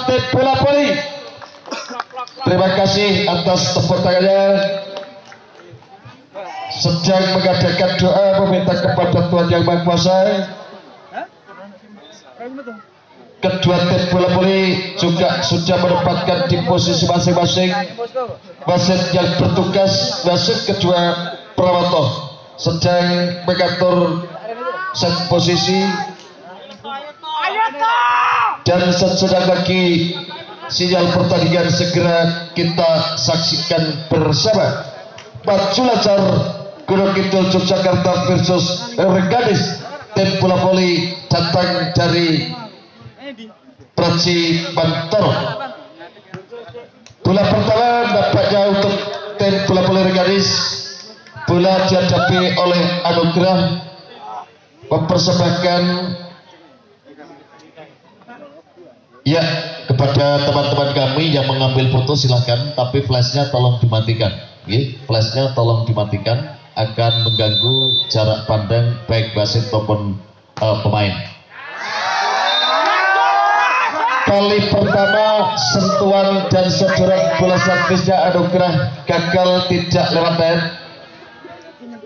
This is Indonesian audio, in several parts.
tim bola voli. Terima kasih atas tepuk tangannya. Sedang mengadakan doa meminta kepada Tuhan Yang Maha Kuasa. Kedua tim bola voli juga sudah menempatkan di posisi masing-masing. Wasit yang bertugas, wasit kedua Prawoto sedang mengatur set posisi. Dan sesudah lagi sinyal pertandingan segera kita saksikan bersama. Baju Lancar Gunung Kidul Yogyakarta versus Reganis. Tim bola voli datang dari Praji Bantoro. Bola pertama nampaknya untuk tim bola voli Reganis. Bola dihadapi oleh Anugrah, mempersembahkan ya kepada teman-teman kami yang mengambil foto silahkan, tapi flashnya tolong dimatikan. Flashnya tolong dimatikan, akan mengganggu jarak pandang baik wasit maupun pemain. Kali pertama sentuhan dan sedoran bola servisnya Anugrah gagal, tidak lewat net.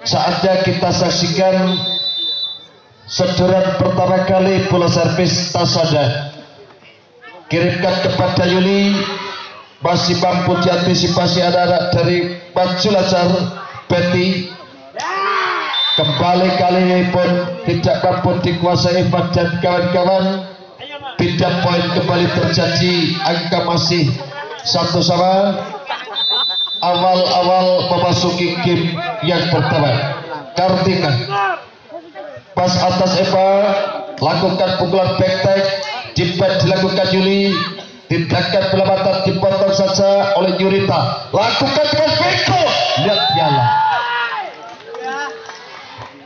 Saatnya kita saksikan sedoran pertama kali bola servis Tasada. Kirimkan kepada Yuli, masih mampu diantisipasi anak-anak dari Baju Lancar Betty. Kembali kali ini pun tidak mampu dikuasai Ivan dan kawan-kawan. Pindah poin kembali terjadi, angka masih 1-1. Awal-awal memasuki game yang pertama. Kartika pas atas Eva, lakukan pukulan back-tag, jipet dilakukan Yuli, tindakan pelamatan dipotong saja oleh Yurita, lakukan dengan Viko, lihat nyala.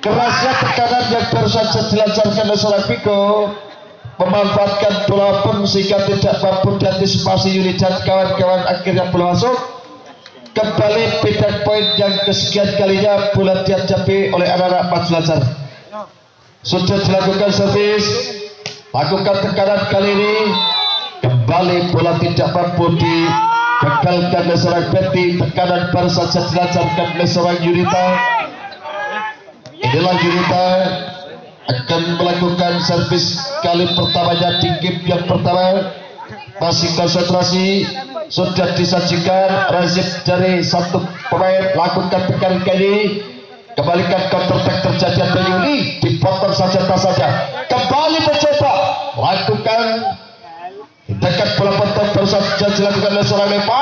Kerasnya tekanan yang baru saja dilancarkan oleh seorang Viko, memanfaatkan bola pun sehingga tidak mampu diantisipasi Yuli dan kawan-kawan, akhirnya bola masuk. Kembali pindah poin yang kesekian kalinya bola dihadapi oleh anak-anak Baju Lancar. Sudah dilakukan servis, lakukan tekanan kali ini, kembali bola tidak mampu digagalkan oleh seorang Betty. Tekanan baru saja dilancarkan oleh seorang Yurita. Inilah Yurita akan melakukan servis kali pertamanya di game yang pertama. Masih konsentrasi, sudah disajikan rezim dari satu pemain, lakukan tekanan kali, kembalikan counter attack terjadi ada Yuli, dipotong saja tas saja, kembali mencoba lakukan tindakan bola potong baru saja dilakukan oleh seorang Eva,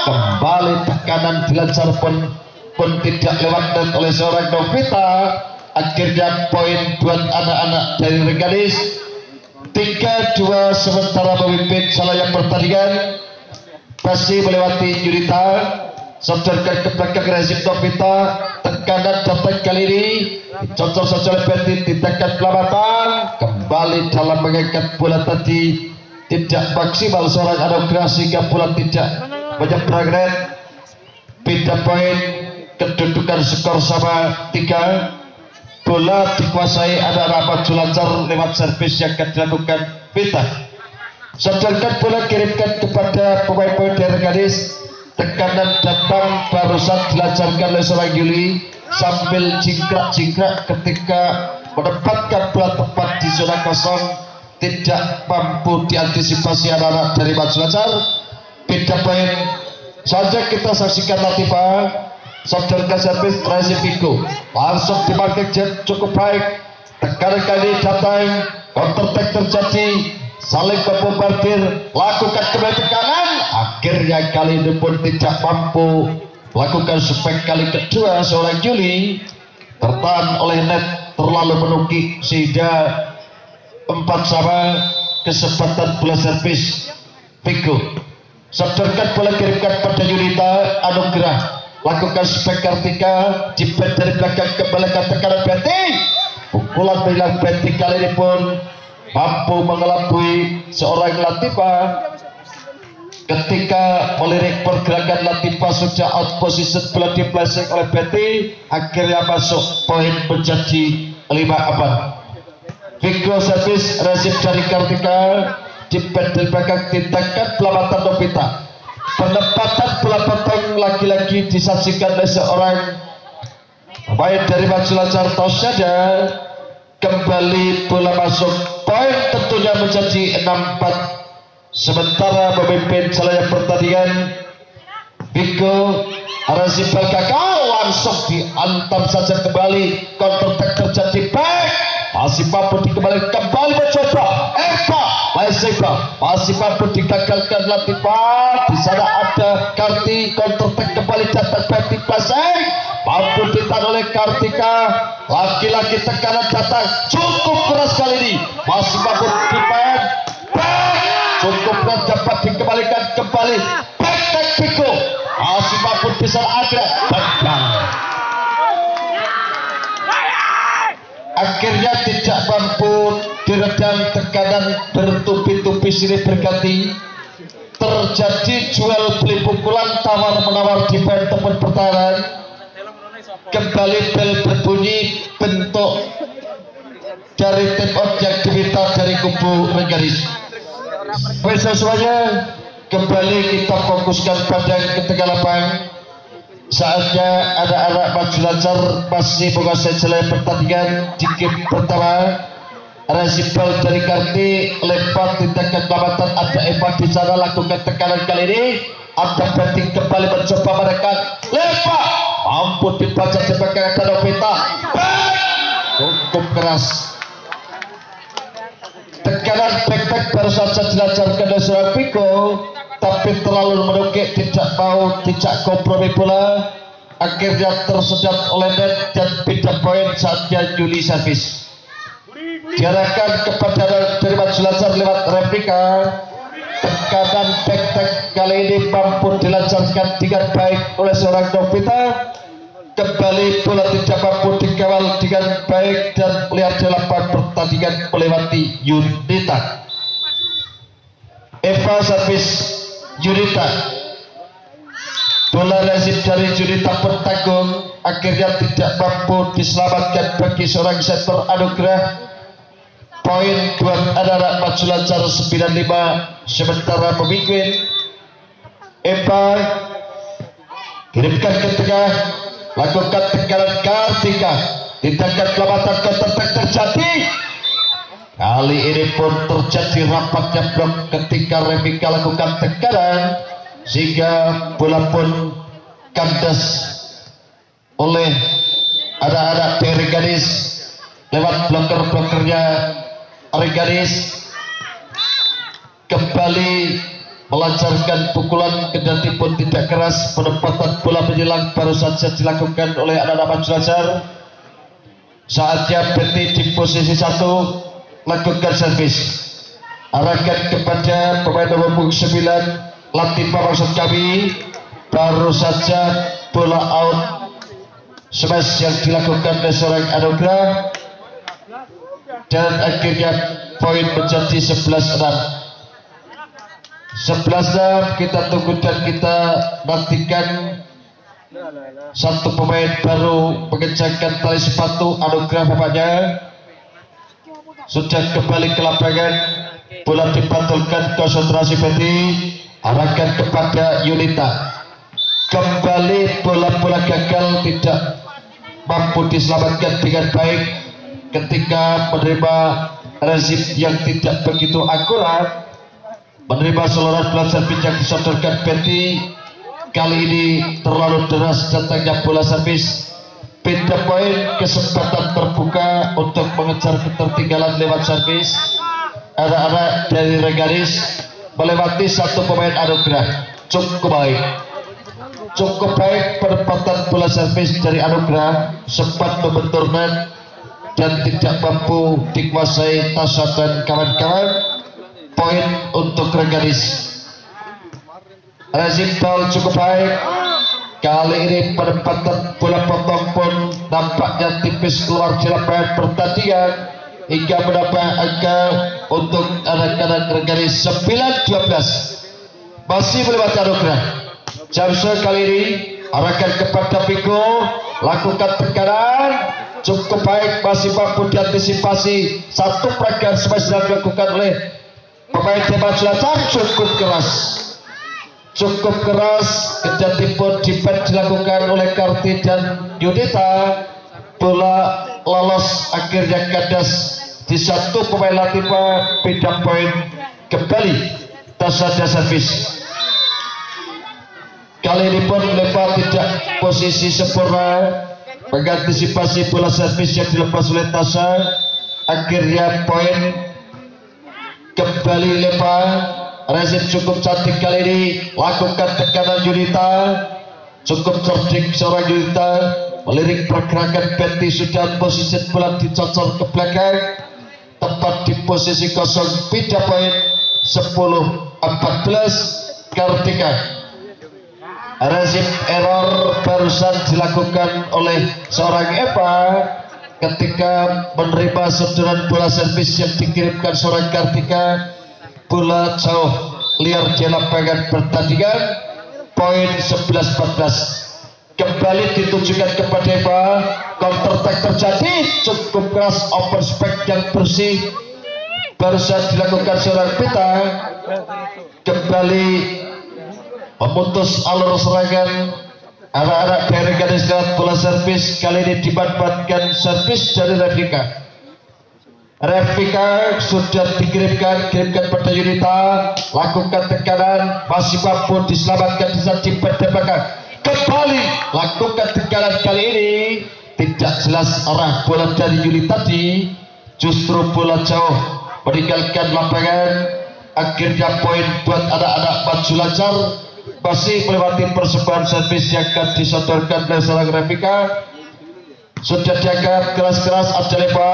kembali tekanan dilancar pun tidak lewat dan oleh seorang Novita. Akhirnya poin buat anak-anak dari Reganis 3-2 sementara memimpin salah pertandingan. Masih melewati Yurita, sodorkan ke belakang rezim Novita, tekanan dapat kali ini contoh saja oleh Betty, tindakan pelamatan, kembali dalam mengangkat bola tadi tidak maksimal seorang Anugrah sehingga bola tidak menyeberang net. Pindah poin, kedudukan skor sama 3. Bola dikuasai anak-anak Baju Lancar lewat servis yang akan dilakukan Vita. Sodorkan bola, kirimkan kepada pemain-pemain dari Reganis. Tekanan datang barusan dilancarkan oleh seorang Yuli sambil jingkrak-jingkrak ketika menempatkan bola tepat di zona kosong, tidak mampu diantisipasi anak-anak dari Baju Lancar. Pindah poin saja kita saksikan Latifah. Sodorkan servis Tracy Viko, langsung dipakai cukup baik. Tekanan kali datang, counter attack terjadi, saling membombardir, lakukan kembali tekanan. Akhirnya kali ini pun tidak mampu lakukan spek kali kedua seorang Yuli, tertahan oleh net terlalu menukik sehingga 4-1. Kesempatan bola servis Viko. Sodorkan bola, kirimkan pada Yulita. Anugrah lakukan spek Kartika, jipet dari belakang kembali ke tekanan Betty. Pukulan dari Betty kali ini pun mampu mengelabui seorang Latifah. Ketika melirik pergerakan Latifah sudah out position, bola dipleset oleh Betty, akhirnya masuk poin menjadi 5-4. Viko servis rezim dari Kartika, di belakang tindakan pelamatan Novita. Penempatan bola potong lagi-lagi disaksikan oleh seorang pemain dari Maju Lancar Tosyada. Kembali bola masuk, poin tentunya menjadi 6-4. Sementara memimpin jalannya pertandingan Biko Razibal gagal, langsung diantam saja kembali, counter attack terjadi back, masih mampu dikembali mencoba Eva masih mampu digagalkan Latifah. Di sana ada Karti, counter attack kembali datang Betty Paseng, mampu ditahan oleh Kartika, lagi-lagi tekanan datang cukup keras kali ini, masih mampu dipain back, cukup keras dapat dikembalikan kembali back Biko, masih mampu di sana ada tegang. Akhirnya tidak mampu diredam tekanan bertubi-tubi silih berganti, terjadi jual beli pukulan tawar menawar di poin teman pertahanan. Kembali bel berbunyi, bentuk dari take out yang diminta dari kubu Regaris. Pemirsa semuanya, kembali kita fokuskan pada ketiga lapangan. Saatnya anak-anak Maju Lancar masih menguasai jalan pertandingan di game pertama. Razibal dari Karti lempar tindakan pelamatan, ada Eva di sana lakukan tekanan kali ini. Ada Betting kembali mencoba menekan, lempar mampu dibaca sebagai ada Novita, cukup keras. Tekanan back baru saja dilancarkan oleh seorang Biko, tapi terlalu menukik, tidak mau, tidak kompromi bola. Akhirnya tersedot oleh net dan pindah poin saatnya Juli servis. Diarahkan kepada dari Maju Lancar lewat replika. Tekanan back kali ini mampu dilancarkan dengan baik oleh seorang Novita. Kembali bola tidak mampu dikawal dengan baik dan melihat lapangan pertandingan melewati Yunita. Eva servis Yunita, bola lazim dari Yunita pun tanggung, akhirnya tidak mampu diselamatkan bagi seorang setter Anugrah. Poin buat anak-anak Maju Lancar 95. Sementara pemimpin Eva kirimkan ke tengah, lakukan tekanan Kartika, tindakan pelamatan counter terjadi. Kali ini pun terjadi rapatnya blok ketika Remika lakukan tekanan, sehingga bola pun kandas oleh anak-anak dari Reganis lewat bloker-blokernya. Reganis kembali melancarkan pukulan, kendati pun tidak keras. Penempatan bola menjelang baru saja dilakukan oleh anak-anak Maju Lancar. Saatnya Betty di posisi 1 lakukan servis, arahkan kepada pemain nomor 9 Latifah maksud kami. Baru saja bola out, smash yang dilakukan oleh seorang Anugrah, dan akhirnya poin menjadi 11-6. 11-6. Kita tunggu dan kita nantikan satu pemain baru mengencangkan tali sepatu. Anugrah bapaknya sudah kembali ke lapangan, bola dipantulkan, konsentrasi Betty, arahkan kepada Yunita. Kembali bola-bola gagal, tidak mampu diselamatkan dengan baik ketika menerima rezim yang tidak begitu akurat, menerima seluruh bola servis yang disodorkan Betty. Kali ini terlalu deras datangnya bola servis. Pindah poin, kesempatan terbuka untuk mengejar ketertinggalan lewat servis. Anak-anak dari Reganis melewati satu pemain Anugrah. Cukup baik penempatan bola servis dari Anugrah, sempat membentur net dan tidak mampu dikuasai Tasha dan kawan-kawan. Poin untuk Reganis. Razibal cukup baik. Kali ini penempatan bola potong pun nampaknya tipis keluar di lapangan pertandingan, hingga menambah angka untuk anak-anak Reganis 9-12. Masih melewati Anugrah. Jamsel kali ini arahkan kepada Biko, lakukan tekanan cukup baik, masih mampu diantisipasi. Satu pergerakan smash dilakukan oleh pemain tembak Cilacap cukup keras kejadian defense dilakukan oleh Karti dan Yudita. Bola lolos akhirnya kandas di satu pemain Latifa. Beda poin kembali Tasada servis. Kali ini pun Lepa tidak posisi sempurna mengantisipasi bola servis yang dilepas oleh Tasha. Akhirnya poin kembali Lepa. Rezim cukup cantik kali ini, lakukan tekanan Yudita, cukup cerdik seorang Yudita, melirik pergerakan Betty. Sudah posisi bola dicocor ke belakang, tepat di posisi kosong. Beda poin 10-14 Kartika. Rezim error barusan dilakukan oleh seorang Eva ketika menerima sentuhan bola servis yang dikirimkan seorang Kartika. Bola jauh liar di lapangan pertandingan. Poin 11-14 kembali ditujukan kepada Eva. Counter attack terjadi, cukup keras, open spek yang bersih barusan dilakukan seorang Pita. Kembali memutus alur serangan anak-anak dari garis darat. Bola servis kali ini dimanfaatkan servis dari Revika sudah dikirimkan pada Yunita, lakukan tekanan, masih mampu diselamatkan di saat di belakang. Kembali lakukan tekanan kali ini tidak jelas arah bola dari Yuli tadi, justru bola jauh meninggalkan lapangan. Akhirnya poin buat anak-anak Maju Lancar, masih melewati persembahan servis yang akan disodorkan oleh seorang Revika. Sudah diangkat keras-keras Adelepa.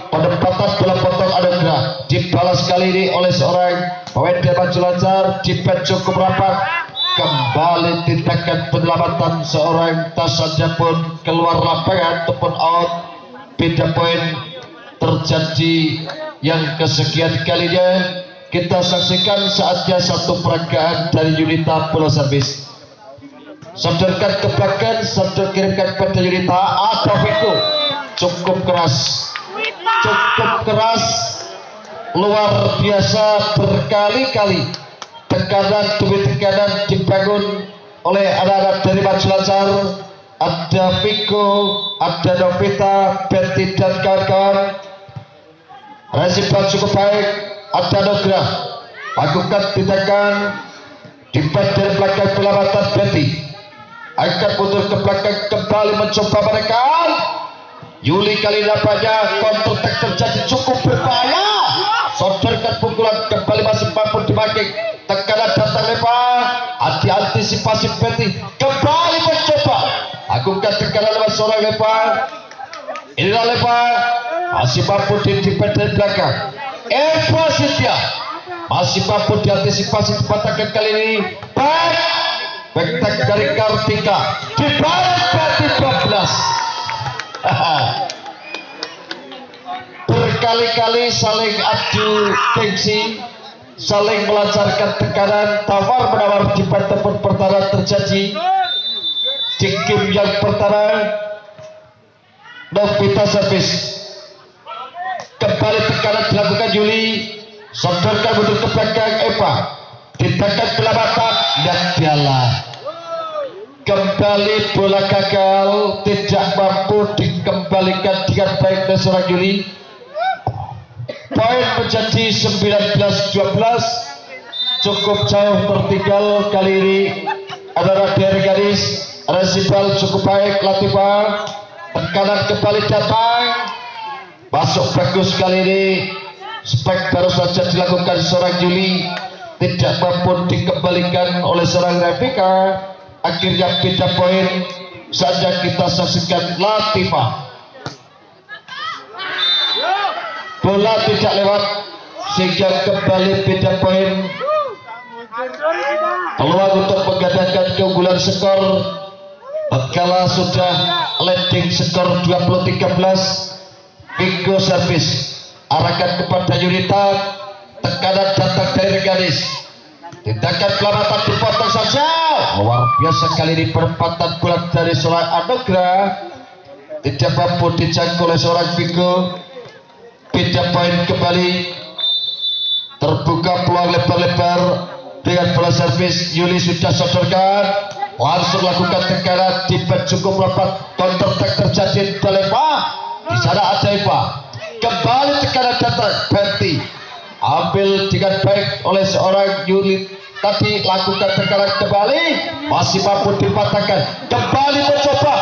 Penempatan bola potong Anugrah dibalas kali ini oleh seorang pemain Maju Lancar. Defense cukup rapat. Kembali tindakan penyelamatan seorang Tasanya pun keluar lapangan ataupun out. Beda poin terjadi yang kesekian kalinya. Kita saksikan saatnya satu peragaan dari Yunita bola servis. Sodorkan ke belakang, kirimkan pada Yunita. Viko cukup keras, luar biasa, berkali-kali tekanan demi tekanan dibangun oleh anak-anak dari Maju Lancar. Ada Viko, ada Novita, Betty dan kawan-kawan. Rezim cukup baik. Ada Nugrah, lakukan tindakan di dari belakang penyelamatan Betty. Angkat mundur ke belakang, kembali mencoba mereka. Yuli kali nampaknya counter attack terjadi, cukup berbahaya. Sodorkan pukulan, kembali masih mampu dimakai. Tekanan datang lebar, antisipasi Betty, kembali mencoba. Lakukan tekanan lewat seorang lebar. Inilah lebar, masih mampu di dari belakang. Eva Cynthia masih mampu diantisipasi dipatahkan kali ini. Baik dari Kartika di barat Betty 12. Berkali-kali saling adu gengsi, saling melancarkan tekanan, tawar-menawar di pertemuan pertama terjadi di game yang pertama. Novita servis, kembali tekanan dilakukan Yuli, sodorkan mundur ke belakang Eva, tindakan pelamatan dan dialah. Kembali bola gagal, tidak mampu dikembalikan dengan baik oleh seorang Yuli. Poin menjadi 19-12, cukup jauh tertinggal kali ini adalah dari garis. Resibal cukup baik Latifa, tekanan kembali datang, masuk bagus kali ini. Spek baru saja dilakukan seorang Yuli, tidak mampu dikembalikan oleh seorang Revika. Akhirnya beda poin saja kita saksikan Latifa. Bola tidak lewat sehingga kembali beda poin. Peluang untuk menggandakan keunggulan skor tatkala sudah leading skor 20-13. Viko servis, arahkan kepada Yunita, tekanan datang dari garis. Tindakan pelamatan dipotong saja. Luar biasa kali ini perempatan bola dari seorang Anugrah, tidak mampu dijangkau oleh seorang Viko. Beda poin kembali terbuka peluang lebar-lebar dengan bola servis. Yuli sudah sodorkan, langsung lakukan tekanan, tiba cukup rapat, counter attack terjadi oleh Pak. Di sana ada Eva, kembali tekanan datang, Betty ambil dengan baik oleh seorang Yuli, tadi lakukan tekanan kembali, masih mampu dipatahkan, kembali mencoba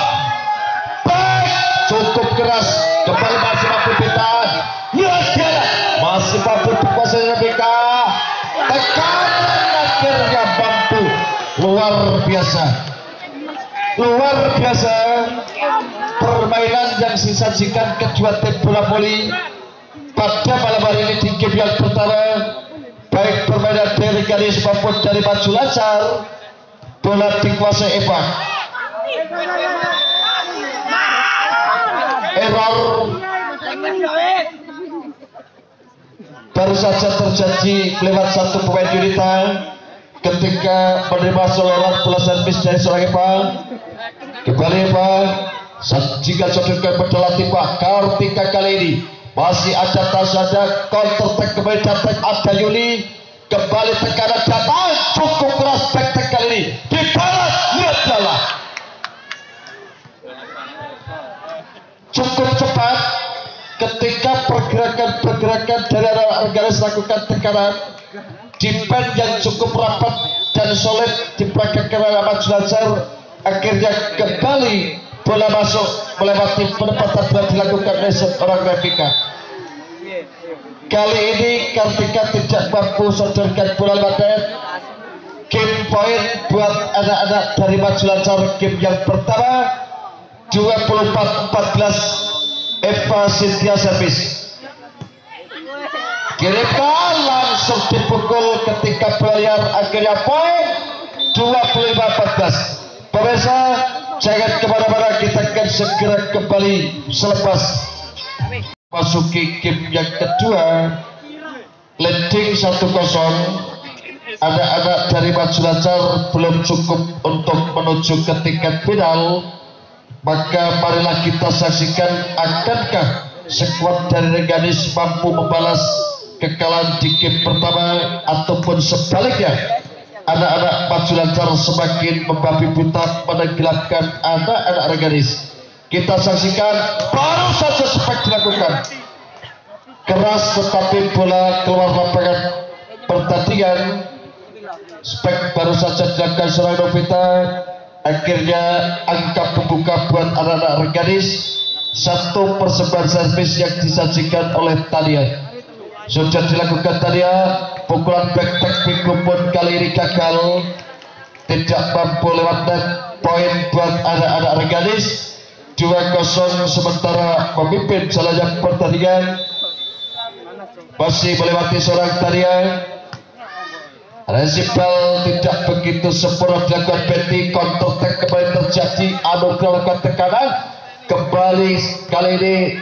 baik, cukup keras, kembali masih mampu ditahan, masih mampu dikuasai Rebecca, tekanan akhirnya mampu, luar biasa permainan yang disajikan kedua tim bola voli pada malam hari ini di game yang pertama, baik permainan dari garis maupun dari maju lancar, bola dikuasai Eva, error baru saja terjadi lewat satu pemain Yunita ketika menerima serangan bola servis dari seorang Eva. Kembali Eva, jika sodorkan pada Pak Kartika kali ini masih ada Tasada, counter attack kembali datang, ada Yuli, kembali tekanan datang, cukup keras back kali ini di barat adalah cukup cepat ketika pergerakan dari arah garis lakukan tekanan, defense yang cukup rapat dan solid di belakang arah maju lancar, akhirnya kembali bola masuk melewati penempatan bola dilakukan oleh seorang Revika. Kali ini Kartika tidak mampu sodorkan bola lewat net. Game point buat anak-anak dari maju lancar game yang pertama 24-14 Eva Cynthia servis. Kirimkan langsung dipukul ketika berlayar, akhirnya poin 25-14. Pemirsa, jangan kemana-mana, kita akan segera kembali selepas masuki game yang kedua, leading 1-0. Anak-anak dari maju lancar belum cukup untuk menuju ke tingkat final, maka marilah kita saksikan akankah skuad dari Reganis mampu membalas kekalahan di game pertama ataupun sebaliknya. Anak-anak maju lancar semakin membabi buta menenggelamkan anak-anak Reganis. Kita saksikan, baru saja spek dilakukan, keras tetapi bola keluar lapangan pertandingan. Spek baru saja dilakukan seorang Novita, akhirnya angka pembuka buat anak-anak Reganis, satu persembahan servis yang disajikan oleh Tania. Sudah dilakukan Tania, pukulan back Pico pun kali ini gagal, tidak mampu lewat net. Poin buat anak-anak Reganis 2-0, sementara pemimpin jalannya pertandingan masih melewati seorang Tania. Resipel tidak begitu sempurna dilakukan Betty, counter attack kembali terjadi, anugerah lakukan tekanan kembali, kali ini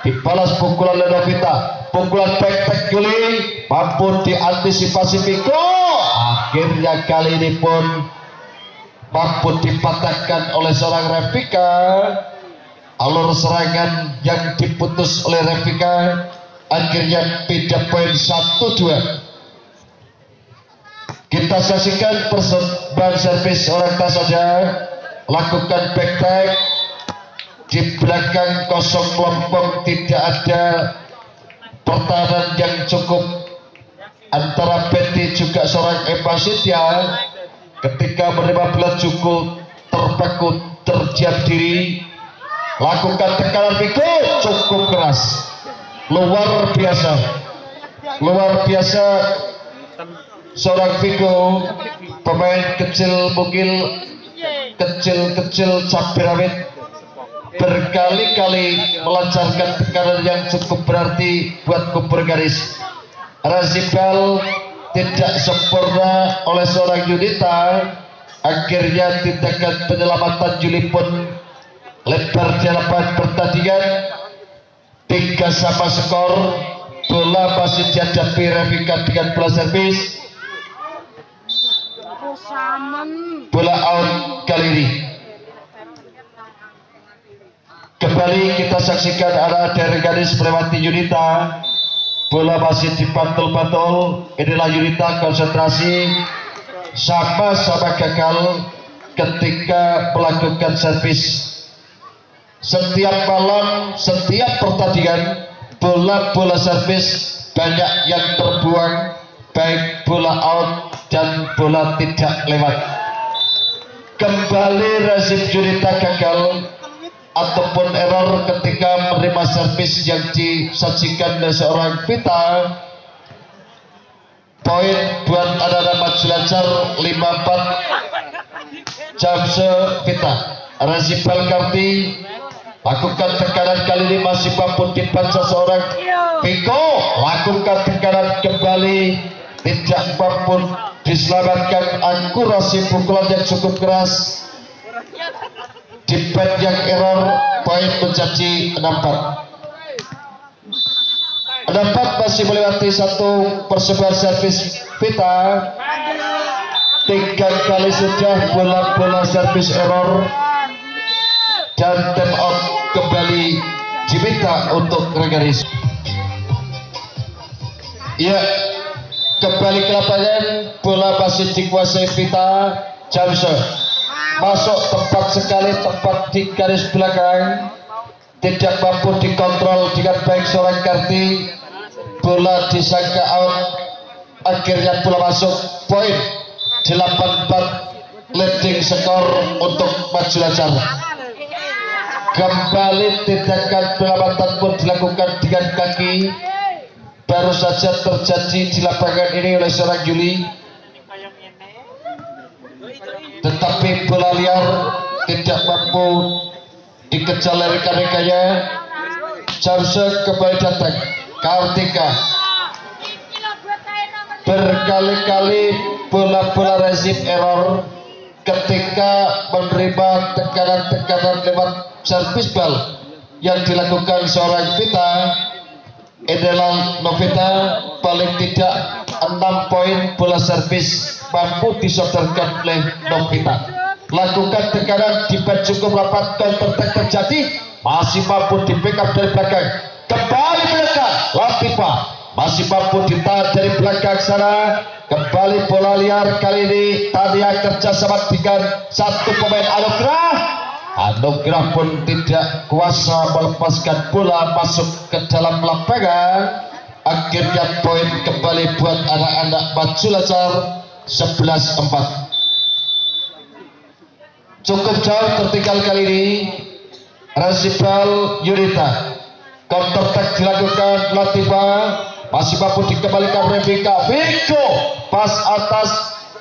dibalas pukulan Lenovita, pukulan back Yuli mampu diantisipasi Miko, akhirnya kali ini pun mampu dipatahkan oleh seorang Revika. Alur serangan yang diputus oleh Revika, akhirnya beda poin 1-2. Kita saksikan persembahan servis orang Tasada, lakukan back tag di belakang kosong kelompok, tidak ada pertahanan yang cukup antara Betty juga seorang Eva Cynthia. Ketika menerima bola cukup terpaku terdiam diri, lakukan tekanan Miko cukup keras, luar biasa seorang Vigo, pemain kecil mungkin kecil cabai rawit, berkali-kali melancarkan tekanan yang cukup berarti buat kubur garis. Razibal tidak sempurna oleh seorang Yunita, akhirnya tindakan penyelamatan Juli pun lebar di lapangan pertandingan. 3 sama skor, bola masih dihadapi Revika dengan bola servis. Bola out kali ini. Kembali kita saksikan arah dari garis melewati Yunita. bola masih dipantul-pantul. Inilah Yunita konsentrasi, sama-sama gagal ketika melakukan servis. Setiap malam, setiap pertandingan, bola-bola servis banyak yang terbuang, baik bola out dan bola tidak lewat. Kembali rezim Yunita gagal ataupun error ketika menerima servis yang disajikan oleh seorang Vita. Poin buat anak-anak Maju Lancar 54 Jamse Vita. Resipal Karti lakukan tekanan kali ini masih mampu dibaca seorang Viko, lakukan tekanan kembali tidak mampu diselamatkan. Akurasi pukulan yang cukup keras, defense yang error, poin menjadi 64. 64 masih melewati satu persebaran servis Vita. 3 kali sudah bola-bola servis error dan time out kembali diminta untuk Reganis. Ya, kembali ke lapangan, bola masih dikuasai Vita. Jamse masuk tepat sekali, tepat di garis belakang, tidak mampu dikontrol dengan baik seorang Karti. Bola disangka out, akhirnya bola masuk. Poin 84, leading skor untuk Maju Lancar. Kembali tindakan penyelamatan pun dilakukan dengan kaki, baru saja terjadi di lapangan ini oleh seorang Juli. Tetapi bola liar tidak mampu dikejar oleh rekan-rekannya. Jamse kembali datang. Kartika berkali-kali bola-bola rezim error ketika menerima tekanan-tekanan lewat servis bal yang dilakukan seorang Vita. Inilah Novita, paling tidak 6 poin bola servis mampu disodorkan oleh Novita. Lakukan tekanan di bed cukup rapat, counter attack terjadi, masih mampu di backup dari belakang. Kembali belakang, Latifa masih mampu ditahan dari belakang sana. Kembali bola liar, kali ini Tania kerjasama dengan satu pemain Anugrah. Anugrah pun tidak kuasa melepaskan bola masuk ke dalam lapangan. Akhirnya poin kembali buat anak-anak Maju Lancar 11-4. Cukup jauh tertinggal kali ini. Resipal Yunita, counter attack dilakukan Latifa, masih mampu dikembalikan Revika. Viko pas atas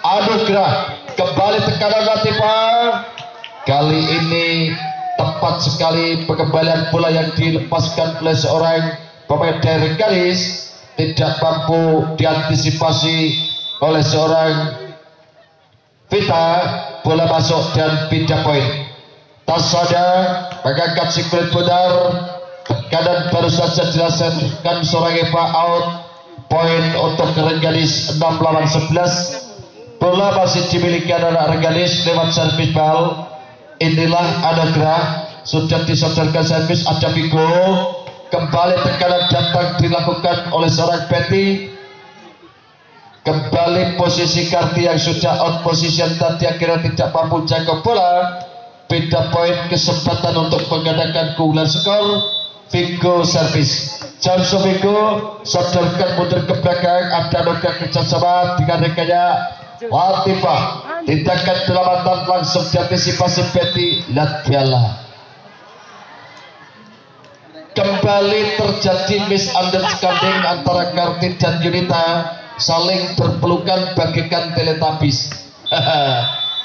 Anugrah, kembali tekanan Latifa. Kali ini tepat sekali pengembalian bola yang dilepaskan oleh seorang pemain dari garis, tidak mampu diantisipasi oleh seorang Vita. Bola masuk dan pindah poin. Tasada mengangkat si kulit pudar, tekanan baru saja dilaksanakan seorang Eva, out. Poin untuk Rengganis 6-11. Bola masih dimiliki anak Rengganis lewat servis bal. Inilah Anugrah, sudah disodorkan servis, ada Vigo. Kembali tekanan datang dilakukan oleh seorang Betty. Kembali posisi Karti yang sudah out position tadi akhirnya tidak mampu jaga bola. Beda poin, kesempatan untuk mengadakan keunggulan skor. Vigo servis. Jamse Vigo sodorkan mundur ke belakang, ada Anugrah kerjasama dengan rekannya Latifa. Tindakan penyelamatan langsung diantisipasi Betty. Lihat piala. Kembali terjadi misunderstanding antara Karti dan Yunita, saling berpelukan bagaikan teletabis.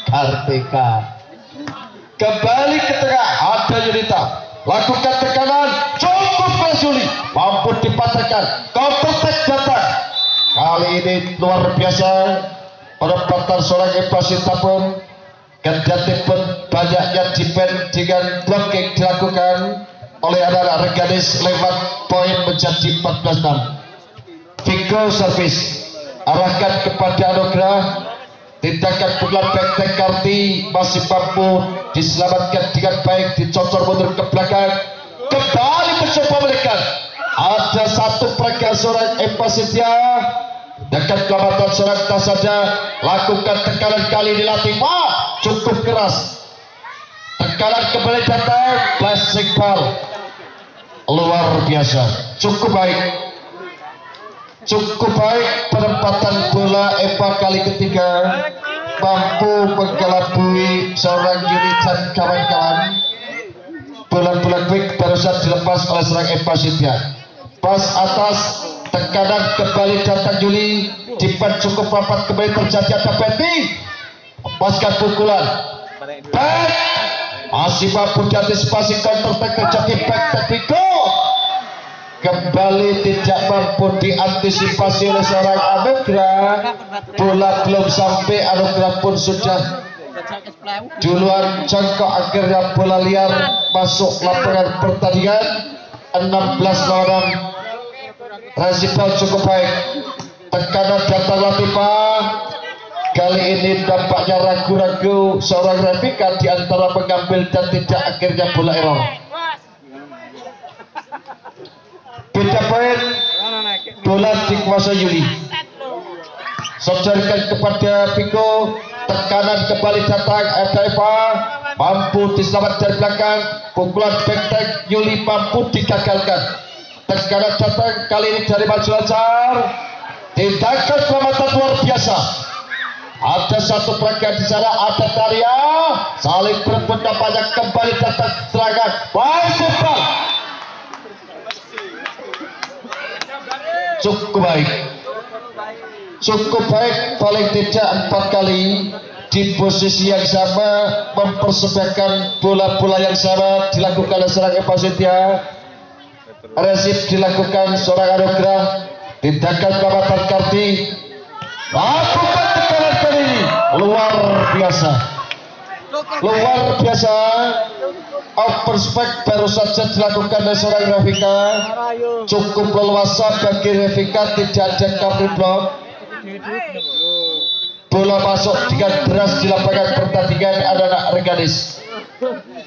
Kartika kembali ke tengah, ada Yunita, lakukan tekanan, cukup Juli, mampu dipatahkan, counter attack datang. Kali ini luar biasa penempatan seorang Eva Sintapun. Kendati pun banyak yang defend dengan blocking dilakukan oleh anak-anak Rengganis, lewat poin menjadi 14-6. Vigo servis, arahkan kepada Anugrah. Tindakan pukulan back Karti masih mampu diselamatkan dengan baik, dicocor mundur ke belakang. Kembali mencoba menekan, Ada satu pergerakan seorang Eva Cynthia dekat kelabatan seorang tas saja lakukan tekanan kali dilatih cukup keras, tekanan kembali datang plastik ball luar biasa, cukup baik penempatan bola Eva kali ketiga mampu mengelabui seorang unit dan kawan-kawan. Bola-bola quick barusan dilepas oleh seorang Eva Cynthia. Pas atas, tekanan kembali datang Juli, dipan cukup rapat kembali terjadi ada Betty, lepaskan pukulan back, masih mampu diantisipasi counter attack terjadi back Tepiko, kembali tidak mampu diantisipasi oleh seorang Anugrah, bola belum sampai, Anugrah pun sudah duluan jangkau, akhirnya bola liar masuk lapangan pertandingan. 16 lawan Resipal cukup baik, tekanan datang Latifah kali ini dampaknya ragu-ragu seorang Rafika di antara mengambil dan tidak, akhirnya bola error. Beda poin, bola dikuasai Yuli, sodorkan kepada Piko, tekanan kembali datang Eva mampu diselamat dari belakang, pukulan back Yuli mampu digagalkan, tekanan datang kali ini dari maju lancar, tindakan selamatan luar biasa. Ada satu pergerakan di sana, ada Taria saling berebut, nampaknya kembali datang serangan Baisipal, cukup baik paling tidak 4 kali di posisi yang sama, mempersembahkan bola-bola yang sama dilakukan oleh seorang Eva Cynthia. Resip dilakukan seorang Anugrah, tindakan kelabatan Karti, lakukan tekanan kali ini luar biasa. Open spek baru saja dilakukan oleh seorang Rafika, cukup leluasa bagi Rafika, tidak ada cover block. Bola masuk dengan deras di lapangan pertandingan anak-anak Reganis.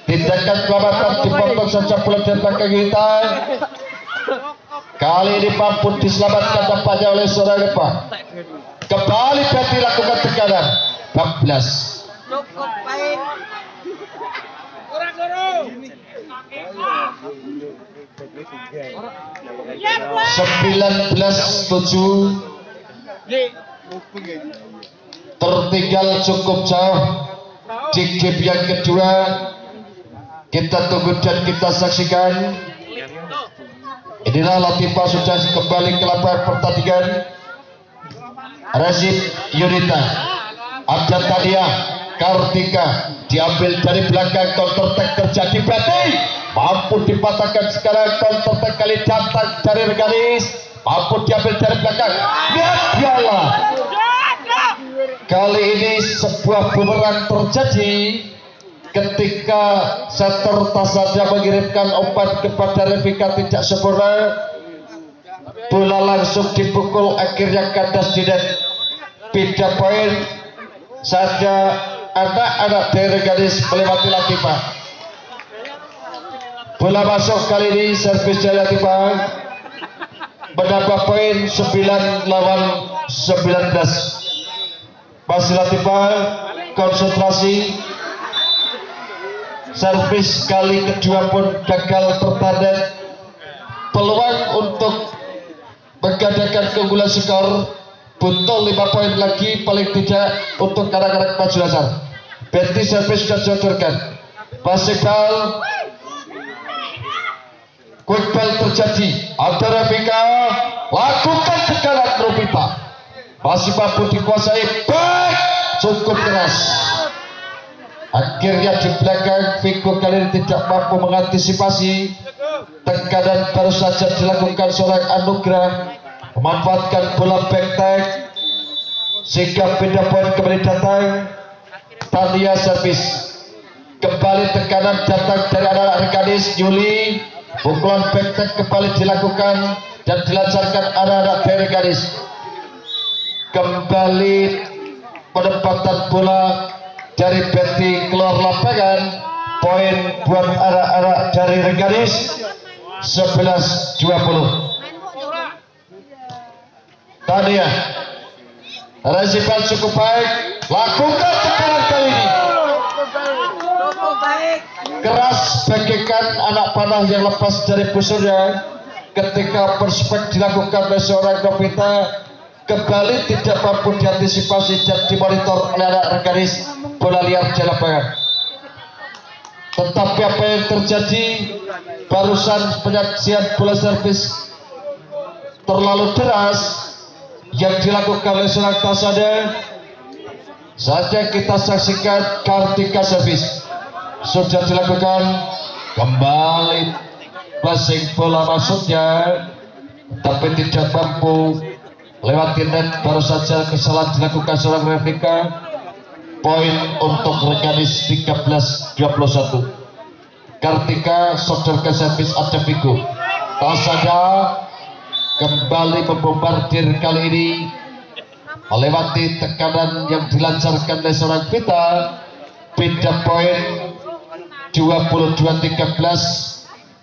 Tindakan kelabatan dipotong saja bola dari belakang kita. Kali ini mampu diselamatkan tampaknya oleh seorang Eva. Kembali Betty lakukan tekanan 14. Cukup baik. Kurang guru. 19-7. Tertinggal cukup jauh di game yang kedua. Kita tunggu dan kita saksikan. Inilah Latifah sudah kembali ke lapangan pertandingan. Resip Yunita, ada Tadia Kartika diambil dari belakang, counter attack terjadi Betty, mampu dipatahkan sekarang, counter attack kali datang dari Reganis, mampu diambil dari belakang. Lihat biarlah, kali ini sebuah bumerang terjadi ketika setter Tasaja mengirimkan umpan kepada Rafika tidak sempurna, bola langsung dipukul, akhirnya kandas di net. Beda poin saja, anak-anak dari Reganis melewati Latifah. Bola masuk kali ini, servis dari Latifah menambah poin 9 lawan 19. Masih Latifah konsentrasi, servis kali kedua pun gagal tertanda. Peluang untuk menggadaikan keunggulan skor, butuh 5 poin lagi paling tidak untuk anak-anak maju dasar. Betty servis sudah disodorkan, Basikal quick ball terjadi, ada Rafika lakukan tekanan Rupita, masih mampu dikuasai, baik cukup keras. Akhirnya di belakang Vigo kali ini tidak mampu mengantisipasi, tekanan baru saja dilakukan seorang Anugrah, memanfaatkan bola back tag sehingga beda poin kembali datang. Tania servis, kembali tekanan datang dari anak-anak Reganis. Yuli, pukulan back tag kembali dilakukan dan dilancarkan anak-anak dari Reganis. Kembali penempatan bola dari Betty keluar lapangan, poin buat anak-anak dari Reganis. 11-20. Tania Resipan cukup baik, lakukan tekanan kali ini Cukup baik. keras bagaikan anak panah yang lepas dari busurnya. Ketika perspek dilakukan oleh seorang Novita, kembali tidak mampu diantisipasi dan dimonitor oleh anak reganis bola liar di lapangan. Tetapi apa yang terjadi barusan, penyaksian bola servis terlalu deras yang dilakukan oleh seorang Tasada. Saja kita saksikan Kartika servis sudah dilakukan, kembali passing bola masuknya tapi tidak mampu lewati net. Baru saja kesalahan dilakukan seorang Revika. Poin untuk reganis 13-21. Kartika sodorkan servis ada Vigo. Tasada kembali membombardir, kali ini melewati tekanan yang dilancarkan oleh seorang Vita. Beda poin 22-13.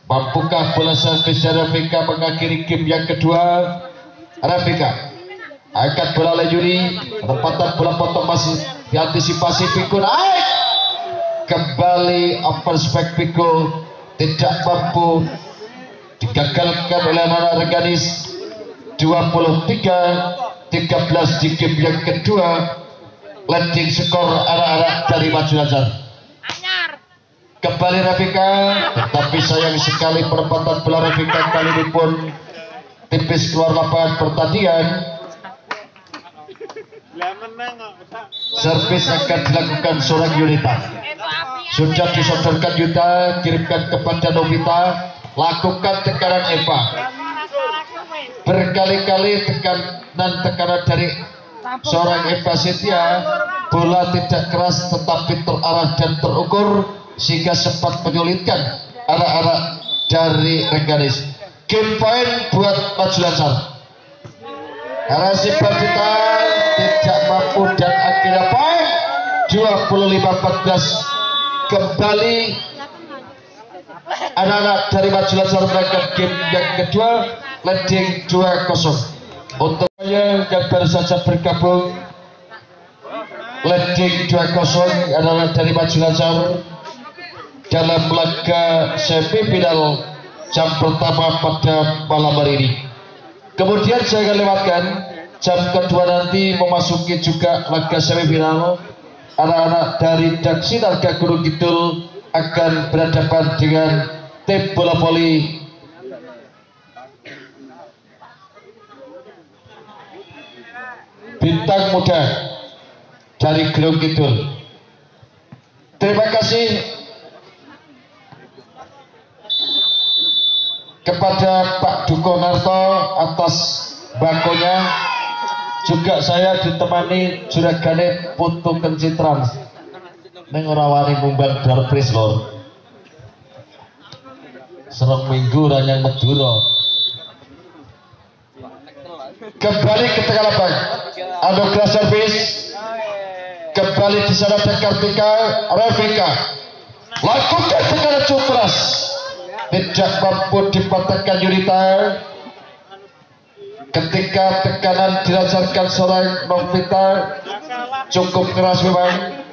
Mampukah bola servis dari Revika mengakhiri game yang kedua? Revika angkat bola oleh Yuri, penempatan bola potong masih diantisipasi Vigo, naik kembali open spek. Vigo tidak mampu, digagalkan oleh anak reganis. 23-13 di game yang kedua. Leading skor arah-arah dari Maju Lancar. Kembali Revika, tetapi sayang sekali penempatan bola Revika kali ini pun tipis keluar lapangan pertandingan. Servis akan dilakukan seorang Yunita. Sudah disodorkan Yuta, kirimkan kepada Novita, lakukan tekanan Eva. Berkali-kali tekanan dari seorang Eva Setia. Bola tidak keras tetapi terarah dan terukur sehingga sempat menyulitkan arah-arah dari reganis. Game point buat Maju Lancar. Rasi Bandita tidak mampu dan akhirnya poin 25-14. Kembali anak-anak dari Maju Lancar mereka game yang kedua, leading 2-0. Untuk yang baru saja bergabung, leading 2-0 adalah dari Maju Lancar dalam laga semifinal jam pertama pada malam hari ini. Kemudian saya akan lewatkan jam kedua nanti memasuki juga laga semifinal. Anak-anak dari Daksinarga Gunung Kidul akan berhadapan dengan tim bola voli Bintang Muda dari Gunung Kidul. Terima kasih kepada Pak Duko Narto atas bakonya. Juga saya ditemani juragane Putu Kencitran neng ora wani mumbang darpris lor. Serong minggu ranyang Madura. Kembali ke tengah lapangan, anugerah servis. Kembali di sana Kartika Revika, lakukan tekanan cukup keras, tidak mampu dipatahkan Yunita. Ketika tekanan dilancarkan seorang Novita cukup keras memang.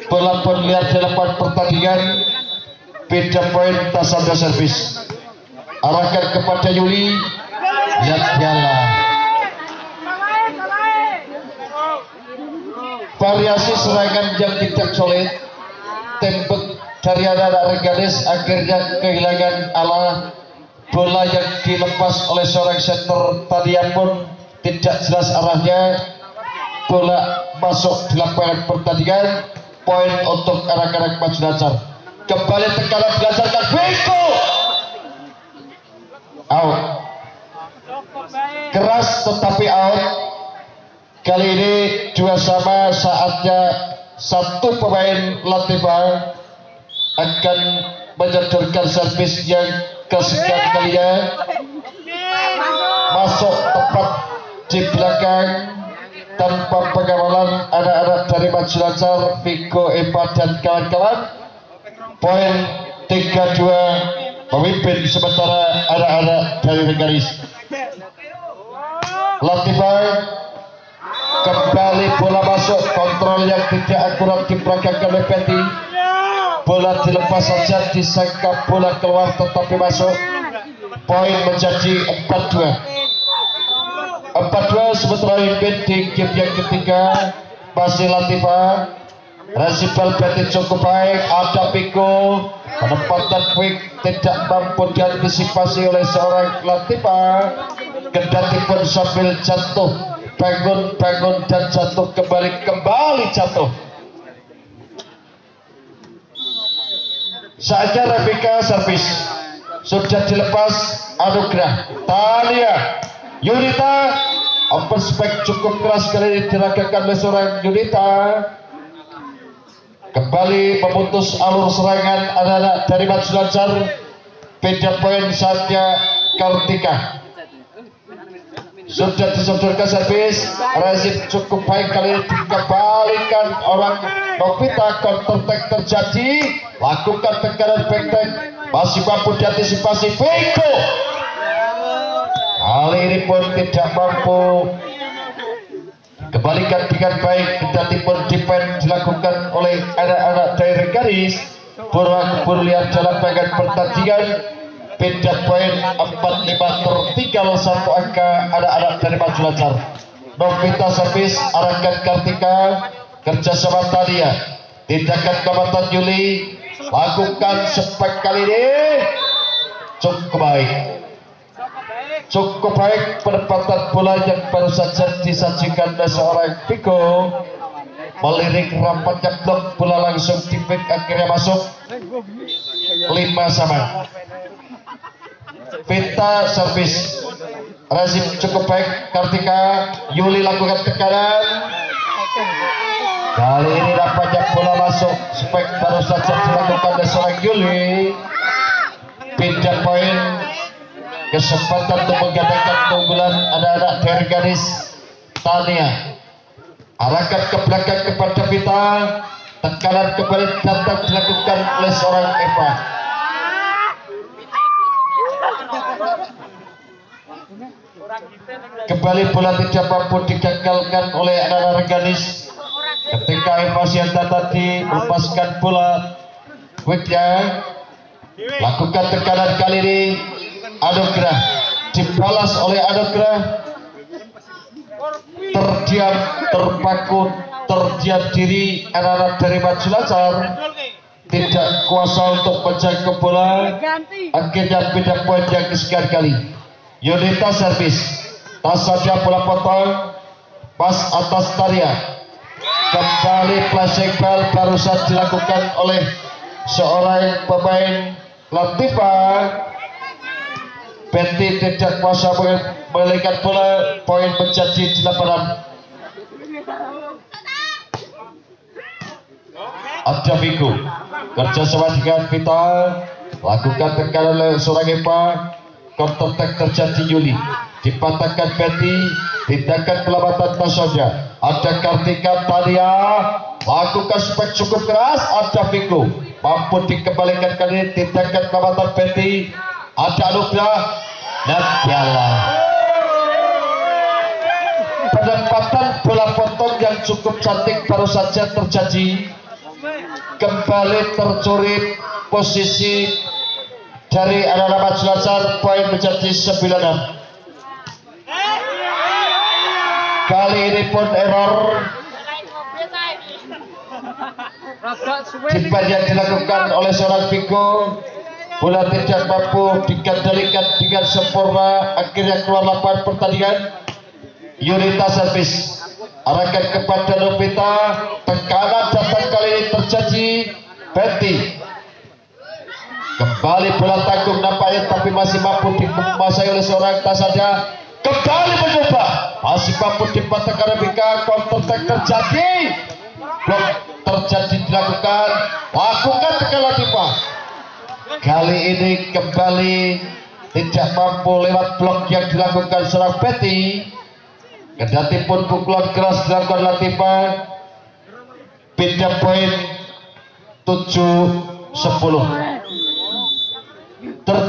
Bola pun lihat di lapangan pertandingan. Beda poin Tasada servis. Arahkan kepada Yuli. Lihat piala. Variasi serangan yang tidak solid. Tembak dari anak-anak reganis akhirnya kehilangan ala. Bola yang dilepas oleh seorang center tadi pun tidak jelas arahnya. Bola masuk di lapangan pertandingan. Poin untuk anak-anak Maju Lancar. Kembali tekanan dilancarkan Vigo. Out. Keras tetapi out. Kali ini dua sama, saatnya satu pemain Latifah akan menyodorkan servis yang kesekian kalinya, masuk tepat di belakang tanpa pengawalan anak-anak dari Maju Lancar, Vigo, Eva dan kawan-kawan. Poin 32 Pemimpin sementara anak-anak dari Reganis. Latifah kembali bola masuk, kontrol yang tidak akurat diperagakan oleh Betty. Bola dilepas saja, disangka bola keluar tetapi masuk. Poin menjadi 4-2. 4-2 sementara pemimpin di game yang ketiga masih Latifah. Resipal Betty cukup baik, ada Piko. Penempatan quick tidak mampu diantisipasi oleh seorang Latifah. Kendati pun sambil jatuh, bangun dan jatuh kembali jatuh. Saatnya Rebecca servis sudah dilepas. Anugerah Talia Yunita open spek cukup keras kali ini diragakan oleh seorang Yunita. Kembali memutus alur serangan anak-anak dari Maju Lancar. Beda poin saatnya Kartika. Sudah disodorkan servis. Rezim cukup baik kali ini dikembalikan orang Novita. Counter attack terjadi. Lakukan tekanan back-back. Masih mampu diantisipasi Viko. Kali ini pun tidak mampu kembalikan dengan baik. Kendati pun defense dilakukan oleh anak-anak dari garis. Buru lihat dalam bagian pertandingan. Beda poin 4-5 tertinggal satu angka anak-anak dari Maju Lancar. Novita servis arahkan Kartika, kerjasama Talia. Tindakan kebatan Yuli lakukan spek kali ini cukup baik. Cukup baik penempatan bola yang baru saja disajikan oleh seorang Piko. Melirik rapatnya blok, bola langsung tipik akhirnya masuk 5-5. Vita servis Razim cukup baik. Kartika Yuli lakukan tekanan. Kali ini nampaknya bola masuk. Spek baru saja dilakukan oleh seorang Yuli. Pindah poin. Kesempatan untuk menggandakan keunggulan anak-anak dari garis Tania. Arahkan ke belakang kepada Vita. Tekanan kembali datang dilakukan oleh seorang Eva. Kembali bola tidak mampu digagalkan oleh anak-anak garis. Ketika Eva Sianta tadi melepaskan bola quicknya, lakukan tekanan kali ini. Anugerah dibalas oleh Anugerah. Terdiam, terpaku, terdiam diri anak-anak dari Maju Lancar. Tidak kuasa untuk menjaga bola. Akhirnya beda poin yang kesekian kali. Yunita servis. Tas saja bola potong. Pas atas Taria. Kembali flashing ball barusan dilakukan oleh seorang pemain Latifah. Betty tidak kuasa melihat bola. Poin menjadi 8-6. Ada Vigo kerjasama dengan Vita. Lakukan tekanan oleh seorang Eva. Counter attack terjadi Yuli. Dipatahkan Betty. Tindakan pelambatan Tasya. Ada Kartika Talia. Lakukan spek cukup keras. Ada Vigo mampu dikembalikan kali ini. Tindakan pelambatan Betty. Ada Anugerah dan Piala. Penempatan bola potong yang cukup cantik baru saja terjadi. Kembali tercuri posisi dari anak-anak Maju Lancar. Poin menjadi 9-6. Kali ini pun error Jepang yang dilakukan oleh seorang Vigo. Bola tidak mampu dikendalikan dengan sempurna. Akhirnya keluar lapangan pertandingan. Yunita servis arahkan kepada Novita. Tekanan datang kali ini terjadi. Betty kembali bola tanggung nampaknya, tapi masih mampu dikuasai oleh seorang Tasada. Kembali mencoba, masih mampu dipatahkan Rebecca. Counter attack terjadi. Blok terjadi dilakukan. Lakukan tekanan Latifah. Kali ini kembali tidak mampu lewat blok yang dilakukan seorang Betty. Kendati pun pukulan keras dilakukan Latifah. Beda poin 7-10.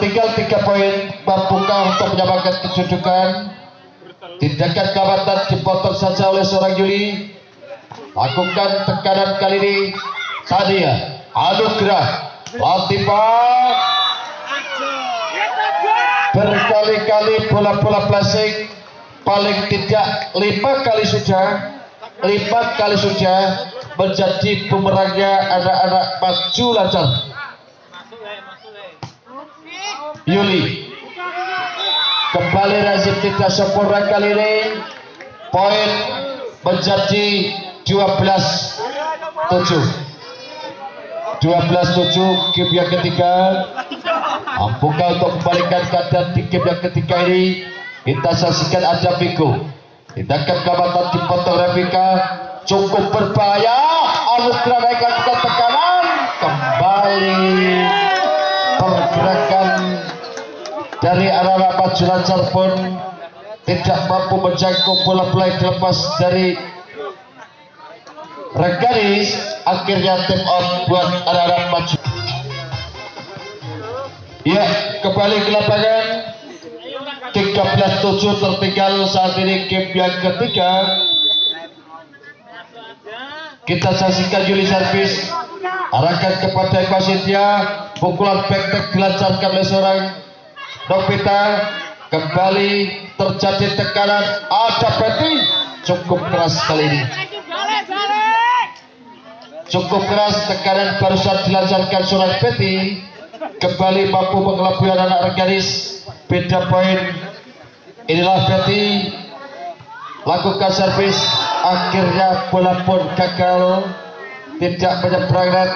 tertinggal 3 poin. Mampukah untuk menyamakan kedudukan? Tindakan kelambatan dipotong saja oleh seorang Yuli. Lakukan tekanan kali ini Tania Anugrah Latifah. Berkali-kali bola-bola plastik, paling tidak 5 kali sudah menjadi bumerangnya anak-anak maju lancar. Yuli kembali Razif tidak sempurna kali ini. Poin menjadi 12-7. 12-7 game yang ketiga. Mampukah untuk membalikan keadaan di game yang ketiga ini? Kita saksikan ada Vigo. Tindakan kelambatan dipotong Revika, cukup berbahaya. Anugrah naik lakukan tekanan. Kembali pergerakan dari anak-anak maju lancar pun tidak mampu menjangkau bola-bola yang dilepas dari Reganis. Akhirnya tim out buat anak-anak maju. Ya, kembali ke lapangan. 13-7 tertinggal saat ini game yang ketiga. Kita saksikan Yuli servis, arahkan kepada Eva Cynthia, pukulan back dilancarkan oleh seorang Novita. Kembali terjadi tekanan, ada Betty, cukup keras kali ini. Cukup keras tekanan barusan dilancarkan seorang Betty. Kembali mampu mengelabui anak-anak Reganis. Beda poin. Inilah Betty lakukan servis, akhirnya bola pun gagal, tidak menyeberang net.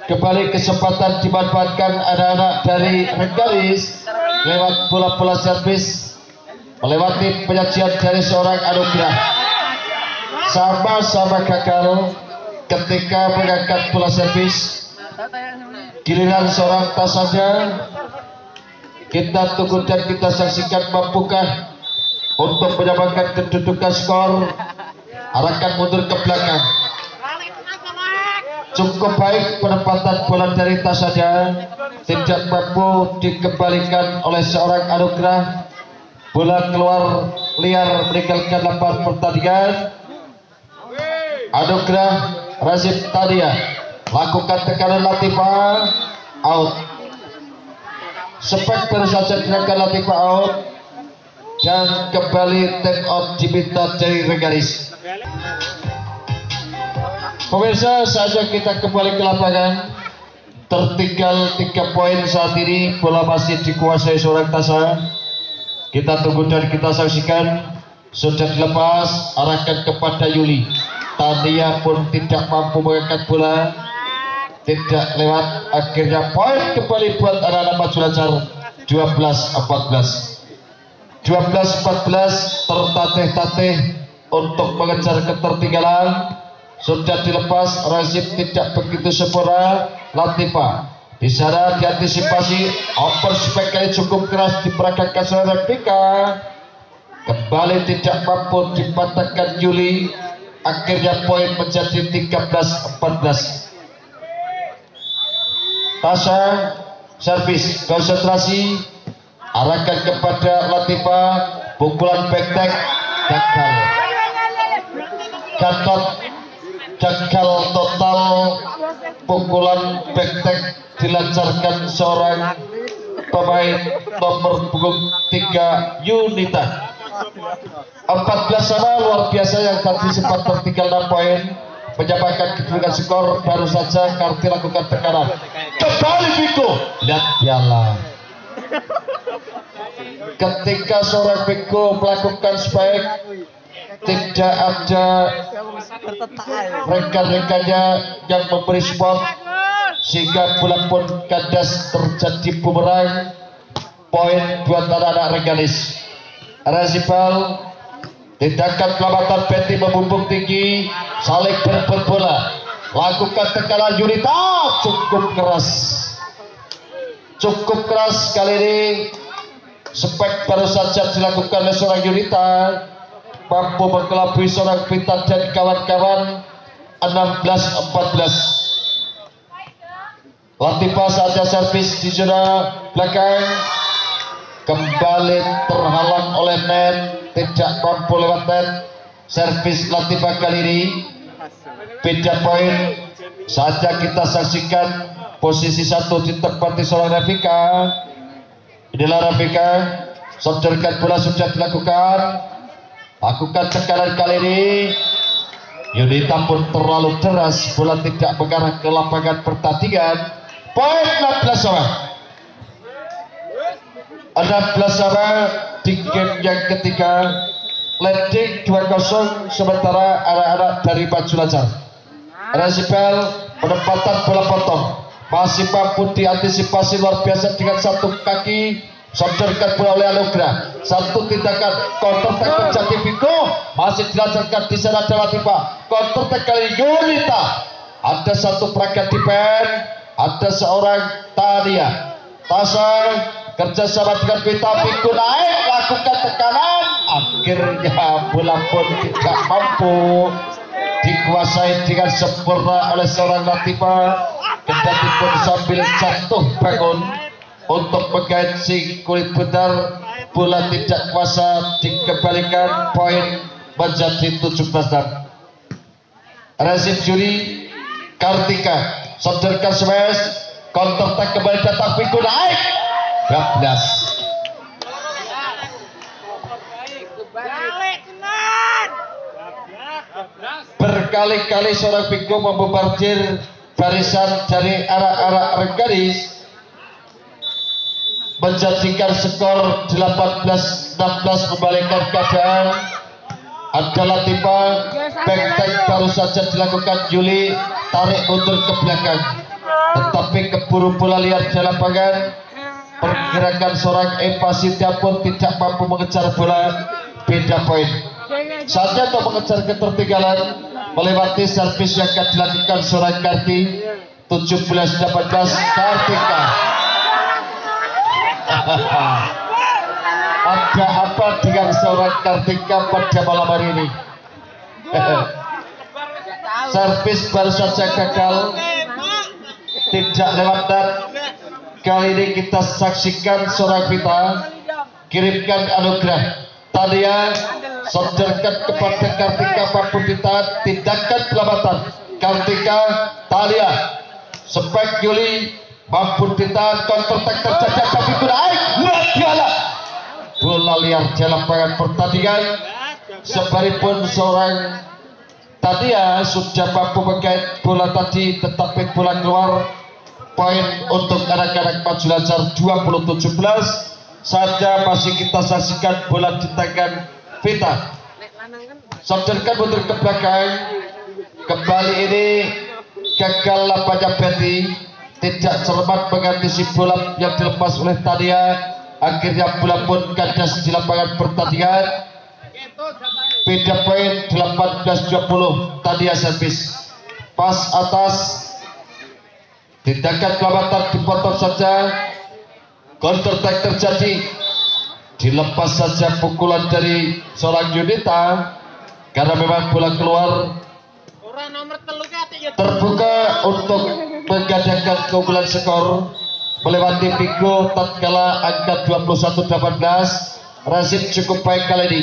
Kembali kesempatan dimanfaatkan anak-anak dari Reganis lewat bola-bola servis, melewati penyajian dari seorang Anugrah. Sama-sama gagal ketika mengangkat bola servis. Giliran seorang Tasanya. Kita tunggu dan kita saksikan mampukah untuk menyamakan kedudukan skor. Arahkan mundur ke belakang. Cukup baik penempatan bola dari Tasanya, tidak mampu dikembalikan oleh seorang Anugrah. Bola keluar liar meninggalkan lapangan pertandingan. Anugrah Razif Tania lakukan tekanan Latifah, out. Spek baru saja dilakukan Latifah, out. Dan kembali take out diminta dari Reganis. Pemirsa, saja kita kembali ke lapangan. Tertinggal 3 poin saat ini. Bola masih dikuasai seorang Tasa. Kita tunggu dan kita saksikan. Sudah dilepas, arahkan kepada Yuli. Tania pun tidak mampu mengangkat bola, tidak lewat. Akhirnya poin kembali buat anak-anak maju lancar. 12-14. 12-14 tertatih-tatih untuk mengejar ketertinggalan. Sudah dilepas, Razif tidak begitu sempurna. Latifah di sana diantisipasi, oper spek kali cukup keras diperagakan seorang Revika. Kembali tidak mampu dipatahkan Yuli. Akhirnya poin menjadi 13-14. Tasha servis, konsentrasi, arahkan kepada Latifah, pukulan back gagal. Gatot gagal total. Pukulan back dilancarkan seorang pemain nomor punggung 3 Yunita. 14 sama luar biasa yang tadi sempat tertinggal 6 poin. Menyamakan kedudukan skor baru saja Karti lakukan tekanan. Kembali Vigo, lihat piala. Ketika seorang Vigo melakukan spike, tidak ada rekan-rekannya yang memberi support, sehingga bola pun kandas terjadi bumerang. Poin buat anak-anak Reganis. Razibal, tindakan pelamatan Betty membumbung tinggi, saling berebut bola, lakukan tekanan Yunita, cukup keras kali ini. Spek baru saja dilakukan oleh seorang Yunita, mampu mengelabui seorang Vita dan kawan-kawan. 16-14. Latifah saja servis di zona belakang, kembali terhalang oleh net, tidak mampu lewat net. Servis Latifah kali ini beda poin saja. Kita saksikan posisi satu ditempati seorang Rafika. Inilah Rafika, sodorkan bola sudah dilakukan, lakukan tekanan kali ini. Yunita pun terlalu deras, bola tidak mengarah ke lapangan pertandingan. Poin 16 sama. 16 sama di game yang ketiga. Leading 2-0 sementara anak-anak dari Maju Lancar. Resipel penempatan bola potong masih mampu diantisipasi luar biasa dengan satu kaki. Sodorkan bola oleh Anugrah, satu tindakan counter attack terjadi. Viko masih dilancarkan di sana ada Latifah. Counter attack kali Yunita, ada satu perangkat defense, ada seorang Tania Tasang kerjasama dengan Vita. Viko naik, lakukan tekanan, akhirnya bola pun tidak mampu dikuasai dengan sempurna oleh seorang Latifah. Kendati pun sambil jatuh bangun untuk menggait si kulit benar, bola tidak kuasa dikembalikan. Poin menjadi 17-6. Rezim Juli Kartika sodorkan smash, counter attack kembali datang. Viko naik 12. Berkali-kali seorang Viko membombardir barisan dari arah-arah garis, menjadikan skor 18-16, membalikkan keadaan. Ada Latifah, backtack baru saja dilakukan Juli, tarik mundur ke belakang, tetapi keburu bola liar di lapangan. Pergerakan seorang Eva Sintia pun tidak mampu mengejar bola. Beda poin saja untuk mengejar ketertinggalan, melewati servis yang akan dilakukan seorang Karti. 17-18 Kartika. Ada apa dengan seorang Kartika pada malam hari ini? Servis baru saja gagal, tidak lewat net. Kali ini kita saksikan seorang Vita kirimkan Anugrah. Tania sodorkan kepada Kartika, mampu ditahan, tindakan pelamatan Kartika. Talia spek Yuli mampu ditahan, counter attack terjadi. Tapi naik Madiala, bola liar di lapangan pertandingan. Sekalipun seorang Tania sudah mampu menggait bola tadi, tetapi bola keluar. Poin untuk anak-anak Maju Lancar 20-17 saja. Masih kita saksikan bola di tangan Vita, sodorkan mundur ke belakang. Kembali ini gagal pada Betty, tidak cermat mengantisipasi bola yang dilepas oleh Tania. Akhirnya bola pun kandas di lapangan pertandingan. Beda poin 18-20. Tania servis, pas atas, tindakan pelamatan dipotong saja. Counter attack terjadi, dilepas saja pukulan dari seorang Yunita karena memang bola keluar. Terbuka untuk menggadangkan keunggulan skor, melewati Viko tatkala angka 21-18. Razib cukup baik kali ini.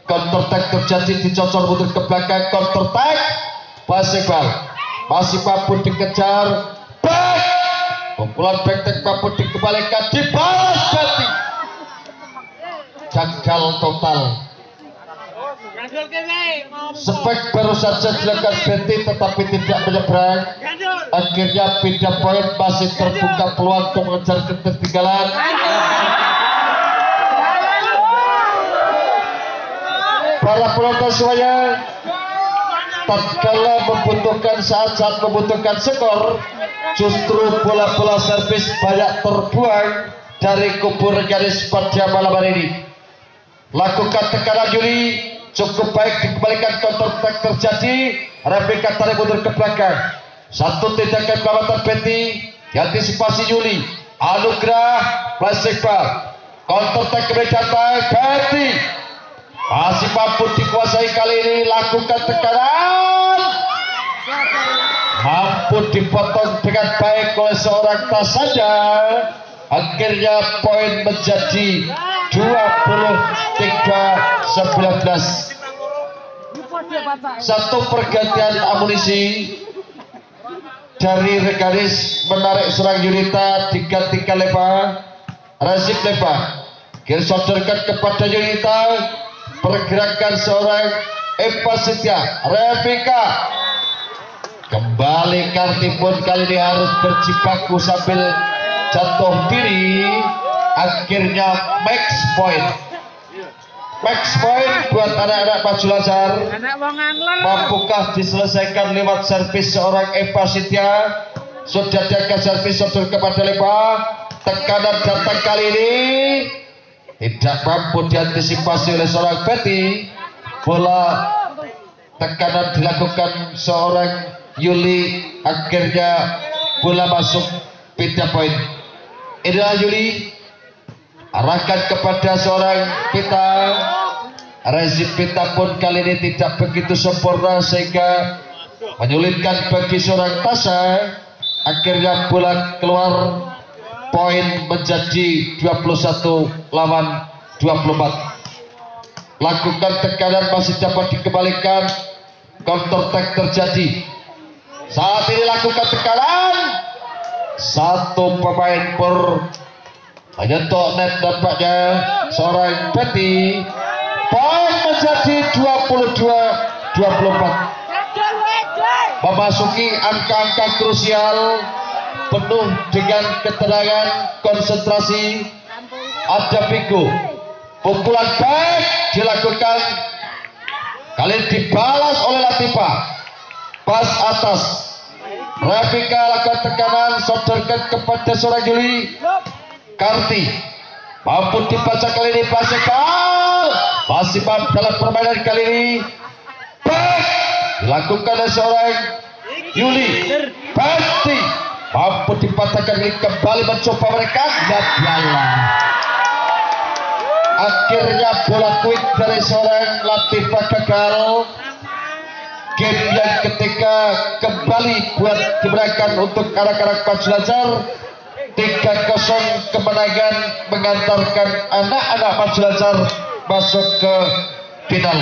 Counter attack terjadi, dicocor mundur ke belakang. Counter attack Iqbal masih mampu dikejar. Back pukulan back mampu dikembalikan, dibalas Betty. Gagal total. Spek baru saja dilakukan Betty tetapi tidak menyeberang. Akhirnya beda poin, masih terbuka peluang untuk mengejar ketertinggalan. Para penonton semuanya, tatkala membutuhkan saat-saat membutuhkan skor, justru bola-bola servis banyak terbuang dari kubur garis pada malam hari ini. Lakukan tekanan Juli, cukup baik, dikembalikan, counter attack terjadi. Replika tarik mundur ke belakang, satu tindakan pelamatan Betty, diantisipasi Juli. Anugrah Iqbal, counter attack kembali datang. Betty masih mampu dikuasai kali ini, lakukan tekanan, mampu mampu dipotong dengan baik oleh seorang Tasada. Akhirnya poin menjadi 23-19. Satu pergantian amunisi dari Reganis menarik serang Yunita, digantikan Leva Razif Leva disodorkan kepada Yunita, pergerakan seorang Eva Sitya Revika. Kembali Kartipun kali ini harus berjibaku sambil jatuh diri. Akhirnya max point buat anak-anak Maju Lazar. Mampukah diselesaikan lewat servis seorang Eva Sitya? Sudah jaga servis sodor kepada Leva. Tekanan datang kali ini tidak mampu diantisipasi oleh seorang Betty. Bola tekanan dilakukan seorang Yuli. Akhirnya bola masuk, pindah poin. Inilah Yuli, arahkan kepada seorang Pita. Rezim Pita pun kali ini tidak begitu sempurna sehingga menyulitkan bagi seorang Tasha. Akhirnya bola keluar, poin menjadi 21-24. Lakukan tekanan masih dapat dikembalikan, counter attack terjadi. Saat ini lakukan tekanan, satu pemain per menyentuh net dampaknya seorang Betty. Poin menjadi 22-24. Memasuki angka-angka krusial penuh dengan ketenangan, konsentrasi. Ada Piku, pukulan back dilakukan, kali ini dibalas oleh Latifa. Pas atas, Rafika lakukan tekanan, sodorkan kepada seorang Yuli. Karti mampu dibaca kali ini, Pasekal masih mampu dalam permainan kali ini. Back dilakukan oleh seorang Yuli. Pasti mampu dipatahkan ini, kembali mencoba mereka, dan bola. Akhirnya bola quick dari seorang Latifa gagal. Game yang ketiga kembali buat diberikan untuk anak-anak Maju Lazar. 3-0 kemenangan mengantarkan anak-anak Maju Lazar masuk ke final.